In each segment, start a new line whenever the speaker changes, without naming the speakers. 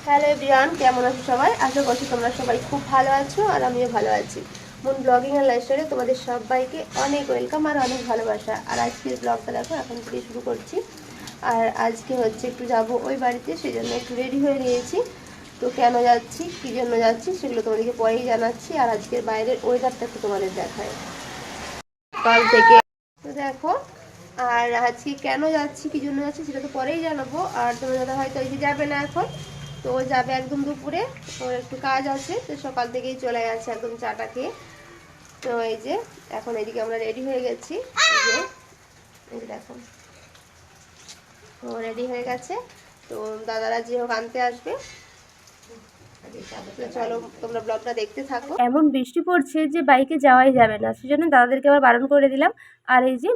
Hello everyone, কেমন আছো সবাই? আশা করছি তোমরা সবাই খুব ভালো আছো আর আমিও ভালো আছি। মুন ব্লগিং আর লাইফস্টাইলে তোমাদের সবাইকে অনেক ওয়েলকাম আর অনেক ভালোবাসা। আর আজকের ব্লগটা দেখো এখন থেকে শুরু করছি। আর আজকে হচ্ছে একটু যাব ওই বাড়িতে, সেই জন্য একটু রেডি হয়ে নিয়েছি। তো কেন যাচ্ছি, কী জন্য যাচ্ছি সেগুলো তোমাদেরকে পরেই জানাচ্ছি। আর আজকের বাইরের ওয়েদারটা একটু তোমাদের দেখায় সকাল থেকে। তো দেখো, আর আজকে কেন যাচ্ছি, কী জন্য যাচ্ছি সেটা তো পরেই জানাবো। আর তোমার দাদা হয়তো ওই যে যাবে না এখন, তো ও যাবে একদম দুপুরে। ওর একটু কাজ আছে, তো সকাল থেকেই চলে গেছে একদম চাটা খেয়ে। তো এই যে এখন এদিকে আমরা রেডি হয়ে গেছি। এই যে দেখো, ও রেডি হয়ে গেছে। তো দাদারা যে হোক আনতে আসবে। চলো তোমরা ব্লগটা দেখতে থাকো। এমন বৃষ্টি পড়ছে যে বাইকে যাওয়াই যাবে না, সেজন্য দাদাদেরকে আবার বারণ করে দিলাম। আর এই যে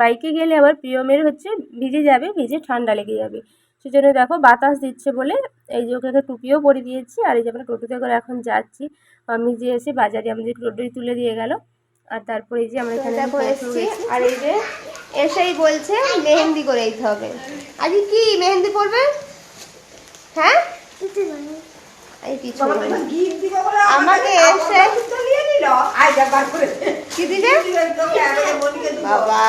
বাইকে গেলে আবার প্রিয়মের হচ্ছে ভিজে যাবে, ভিজে ঠান্ডা লেগে যাবে। সেজন্য দেখো বাতাস দিচ্ছে বলে এই যে ওকে একটা টুপিও পরিয়ে দিয়েছি। আর এই যে আমরা টোটোতে করে এখন যাচ্ছি। আমি যে এসে বাজারে আমাদের টোটোই তুলে দিয়ে গেল। আর তারপরে এই যে আমরা এখানে দেখো এসেছি। আর এই যে এসেই বলছে মেহেন্দি করে দিতে হবে। আজকে কি মেহেন্দি পরবে? হ্যাঁ, আমাকে এসে কি দিবে বাবা?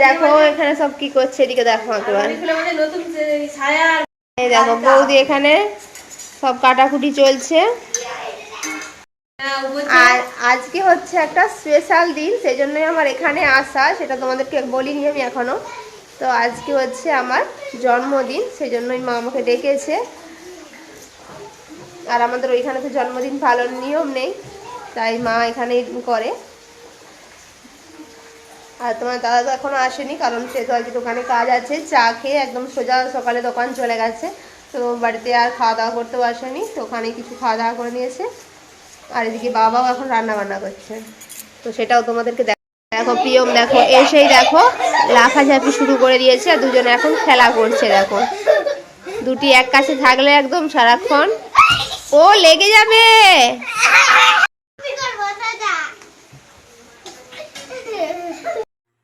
দেখো এখানে সব কি করছে, এদিকে দেখো এই দেখো বৌদি এখানে সব কাটাকুটি চলছে। আর আজকে হচ্ছে একটা স্পেশাল দিন, সেই জন্যই আমার এখানে আসা, সেটা তোমাদেরকে বলিনি আমি এখনো। তো আজকে হচ্ছে আমার জন্মদিন, সেই জন্যই মা আমাকে ডেকেছে। আর আমাদের ওইখানে তো জন্মদিন পালন নিয়ম নেই, তাই মা এখানেই করে। আর তোমার দাদা তো এখনো আসেনি, কারণ সে তো আজকে দোকানে কাজ আছে। চা খেয়ে একদম সোজা সকালে দোকান চলে গেছে। তো বাড়িতে আর খাওয়া দাওয়া করতেও আসেনি, তো ওখানেই কিছু খাওয়া দাওয়া করে নিয়েছে। আর এদিকে বাবাও এখন রান্না বান্না করছে, তো সেটাও তোমাদেরকে দেখো। প্রিয়ম দেখো এসেই দেখো লাফাঝাপি শুরু করে দিয়েছে, আর দুজনে এখন খেলা করছে। দেখো দুটি এক কাছে থাকলে একদম সারাক্ষণ ও লেগে যাবে।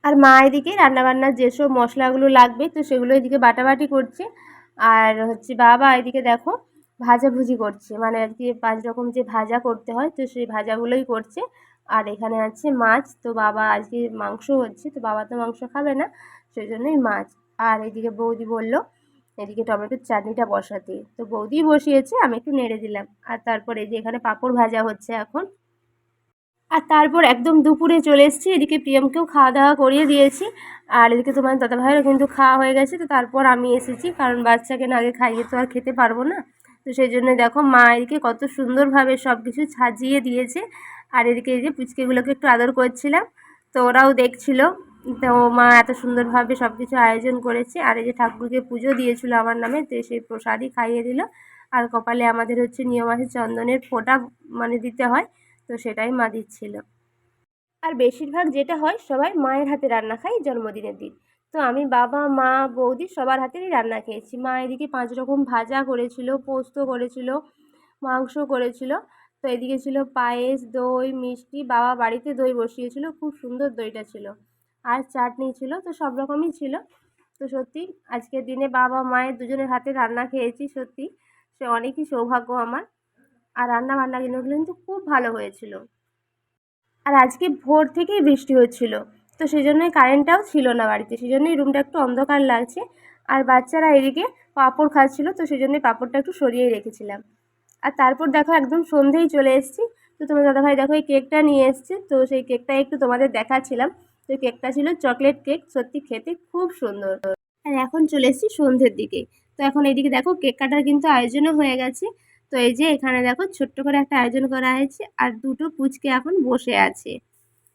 আর মা এদিকে রান্নাবান্নার যেসব মশলাগুলো লাগবে তো সেগুলো এদিকে বাটাবাটি করছে। আর হচ্ছে বাবা এদিকে দেখো ভাজাভুজি করছে, মানে আজকে 5 রকম যে ভাজা করতে হয় তো সেই ভাজাগুলোই করছে। আর এখানে আছে মাছ, তো বাবা আজকে মাংস হচ্ছে, তো বাবা তো মাংস খাবে না, সেই জন্যই মাছ। আর এদিকে বৌদি বলল এদিকে টমেটোর চাটনিটা বসাতে, তো বৌদি বসিয়েছে, আমি একটু নেড়ে দিলাম। আর তারপরে এই যে এখানে পাঁপড় ভাজা হচ্ছে এখন। আর তারপর একদম দুপুরে চলে এসেছি, এদিকে প্রিয়মকেও খাওয়া দাওয়া করিয়ে দিয়েছি। আর এদিকে তোমার দাদাভাইয়েরও কিন্তু খাওয়া হয়ে গেছে। তো তারপর আমি এসেছি, কারণ বাচ্চাকে না আগে খাইয়ে তো আর খেতে পারবো না। তো সেই জন্য দেখো মা এদিকে কত সুন্দরভাবে সব কিছু সাজিয়ে দিয়েছে। আর এদিকে এই যে পুচকেগুলোকে একটু আদর করছিলাম, তো ওরাও দেখছিল। তো মা এত সুন্দরভাবে সব কিছু আয়োজন করেছে। আর এই যে ঠাকুরকে পুজো দিয়েছিল আমার নামে, তো সেই প্রসাদই খাইয়ে দিল। আর কপালে আমাদের হচ্ছে নিয়ম আছে চন্দনের ফোঁটা মানে দিতে হয়, তো সেটাই মা দিচ্ছিল। আর বেশিরভাগ যেটা হয় সবাই মায়ের হাতে রান্না খাই জন্মদিনের দিন। তো আমি বাবা মা বৌদি সবার হাতেরই রান্না খেয়েছি। মা এদিকে 5 রকম ভাজা করেছিল, পোস্ত করেছিল, মাংস করেছিল। তো এদিকে ছিল পায়েস, দই, মিষ্টি। বাবা বাড়িতে দই বসিয়েছিল, খুব সুন্দর দইটা ছিল। আর চাটনি ছিল, তো সব রকমই ছিল। তো সত্যি আজকের দিনে বাবা মায়ের দুজনের হাতে রান্না খেয়েছি, সত্যি সে অনেকই সৌভাগ্য আমার। আর রান্না বান্নাগুলো কিন্তু খুব ভালো হয়েছিল। আর আজকে ভোর থেকেই বৃষ্টি হচ্ছিল, তো সেই জন্যই কারেন্টটাও ছিল না বাড়িতে, সেই জন্যই রুমটা একটু অন্ধকার লাগছে। আর বাচ্চারা এদিকে পাঁপড় খাচ্ছিল, তো সেই জন্যই পাঁপড়টা একটু সরিয়েই রেখেছিলাম। আর তারপর দেখো একদম সন্ধেই চলে এসেছি। তো তোমার দাদাভাই দেখো এই কেকটা নিয়ে এসছে, তো সেই কেকটা একটু তোমাদের দেখাচ্ছিলাম। তো কেকটা ছিল চকলেট কেক, সত্যি খেতে খুব সুন্দর। আর এখন চলে এসেছি সন্ধ্যের দিকে। তো এখন এইদিকে দেখো কেক কাটার কিন্তু আয়োজনও হয়ে গেছে। তো এই যে এখানে দেখো ছোট্ট করে একটা আয়োজন করা হয়েছে, আর দুটো পুচকে এখন বসে আছে।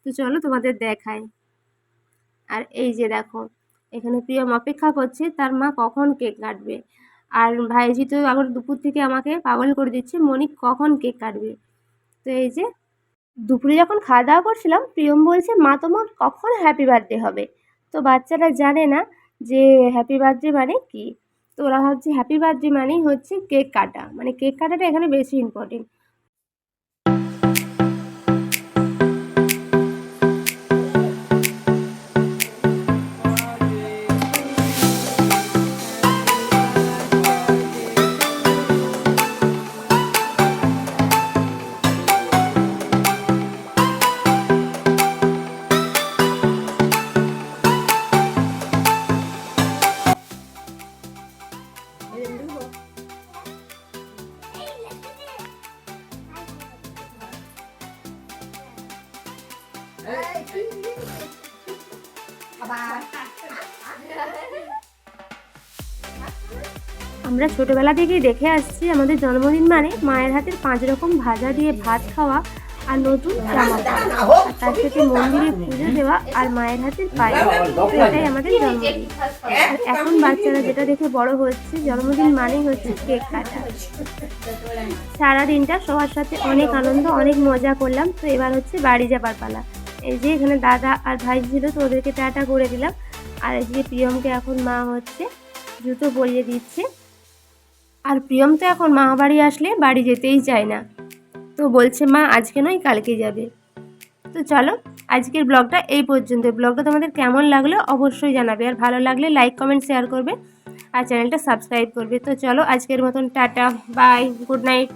তো চলো তোমাদের দেখাই। আর এই যে দেখো এখানে প্রিয়ম অপেক্ষা করছে তার মা কখন কেক কাটবে। আর ভাইজি তো এখন দুপুর থেকে আমাকে পাগল করে দিচ্ছে, মনিক কখন কেক কাটবে। তো এই যে দুপুরে যখন খাওয়া দাওয়া করছিলাম, প্রিয়ম বলছে মা তোমার কখন হ্যাপি বার্থডে হবে। তো বাচ্চারা জানে না যে হ্যাপি বার্থডে মানে কি। তো ওরা ভাবছে হ্যাপি বার্থডে মানেই হচ্ছে কেক কাটা, মানে কেক কাটাটা এখানে বেশি ইম্পর্টেন্ট। আমরা ছোটোবেলা থেকেই দেখে আসছি আমাদের জন্মদিন মানে মায়ের হাতের 5 রকম ভাজা দিয়ে ভাত খাওয়া আর নতুন জামা পরা, আর তার সাথে মন্দিরে পুজো দেওয়া আর মায়ের হাতের পায়েস। তো এটাই আমাদের জন্মদিন। আর এখন বাচ্চারা যেটা দেখে বড় হচ্ছে, জন্মদিন মানেই হচ্ছে কেক কাটা। সারাদিনটা সবার সাথে অনেক আনন্দ, অনেক মজা করলাম। তো এবার হচ্ছে বাড়ি যাবার পালা। এই যে এখানে দাদা আর ভাই ছিল, তো ওদেরকে টাটা করে দিলাম। আর এই যে প্রিয়মকে এখন মা হচ্ছে জুতো পরিয়ে দিচ্ছে। আর প্রিয়ম তো এখন মা বাড়ি আসলে বাড়ি যেতেই চায় না, তো বলছে মা আজকে নয় কালকে যাবে। তো চলো আজকের ব্লগটা এই পর্যন্ত। ব্লগটা তোমাদের কেমন লাগলো অবশ্যই জানাবে, আর ভালো লাগলে লাইক কমেন্ট শেয়ার করবে আর চ্যানেলটা সাবস্ক্রাইব করবে। তো চলো আজকের মতন টাটা, বাই, গুড নাইট।